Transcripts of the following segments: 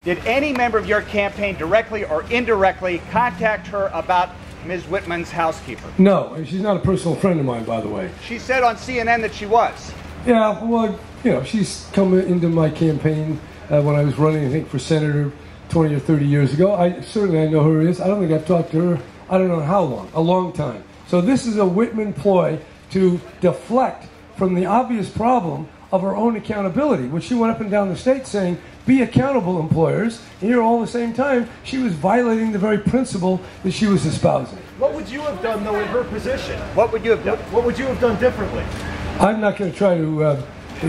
Did any member of your campaign directly or indirectly contact her about Ms. Whitman's housekeeper? No, and she's not a personal friend of mine, by the way. She said on CNN that she was. Yeah, well, you know, she's come into my campaign when I was running, I think, for senator 20 or 30 years ago. I know who her is. I don't think I've talked to her, I don't know how long, a long time. So this is a Whitman ploy to deflect from the obvious problem of her own accountability, which she went up and down the state saying, be accountable, employers. And here, all the same time, she was violating the very principle that she was espousing. What would you have done, though, in her position? What would you have done? What would you have done differently? I'm not going to try to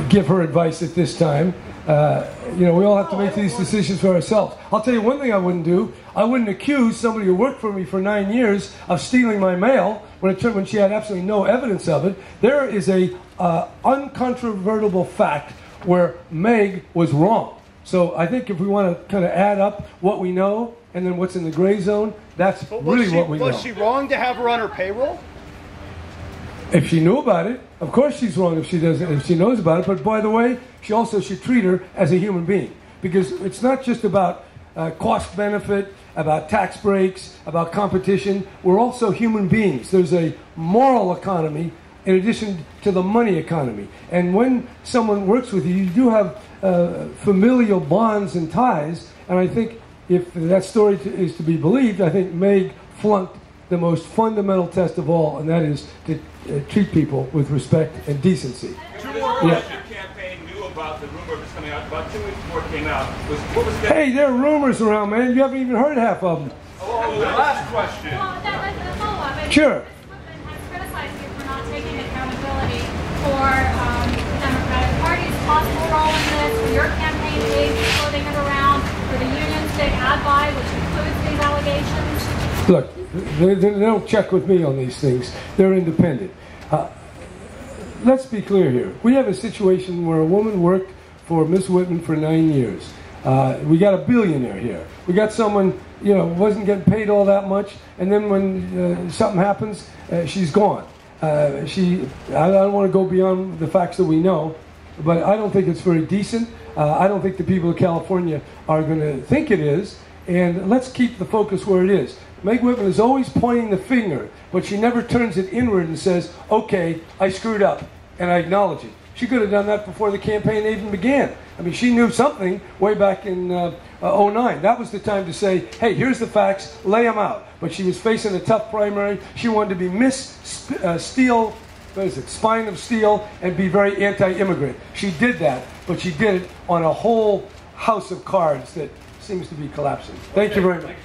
give her advice at this time. You know, we all have to make these decisions for ourselves. I'll tell you one thing I wouldn't do. I wouldn't accuse somebody who worked for me for 9 years of stealing my mail when she had absolutely no evidence of it. There is a uncontrovertible fact where Meg was wrong. So I think if we want to kind of add up what we know and then what's in the gray zone, that's really what we know. Was she wrong to have her on her payroll? If she knew about it, of course she's wrong if she doesn't. If she knows about it. But by the way, she also should treat her as a human being, because it's not just about cost benefit, about tax breaks, about competition. We're also human beings. There's a moral economy in addition to the money economy. And when someone works with you, you do have familial bonds and ties. And I think if that story is to be believed, I think Meg flunked the most fundamental test of all, and that is to treat people with respect and decency. Two more questions. Your campaign knew about the rumor that's coming out about 2 weeks before it came out. What was Hey, there are rumors around, man. You haven't even heard half of them. Oh, the last question. Well, that's a follow-up. Sure. Whitman has criticized you for not taking accountability for the Democratic Party's possible role in this, for your campaign aides floating it around, for the union's big ad buy, which includes these allegations. Look, they don't check with me on these things. They're independent. Let's be clear here. We have a situation where a woman worked for Miss Whitman for 9 years. We got a billionaire here. We got someone, you know, wasn't getting paid all that much, and then when something happens, she's gone. I don't want to go beyond the facts that we know, but I don't think it's very decent. I don't think the people of California are going to think it is, and let's keep the focus where it is. Meg Whitman is always pointing the finger, but she never turns it inward and says, okay, I screwed up, and I acknowledge it. She could have done that before the campaign even began. I mean, she knew something way back in 09. That was the time to say, hey, here's the facts, lay them out. But she was facing a tough primary. She wanted to be Miss Steel, what is it, Spine of Steel, and be very anti-immigrant. She did that, but she did it on a whole house of cards that seems to be collapsing. Thank you very much.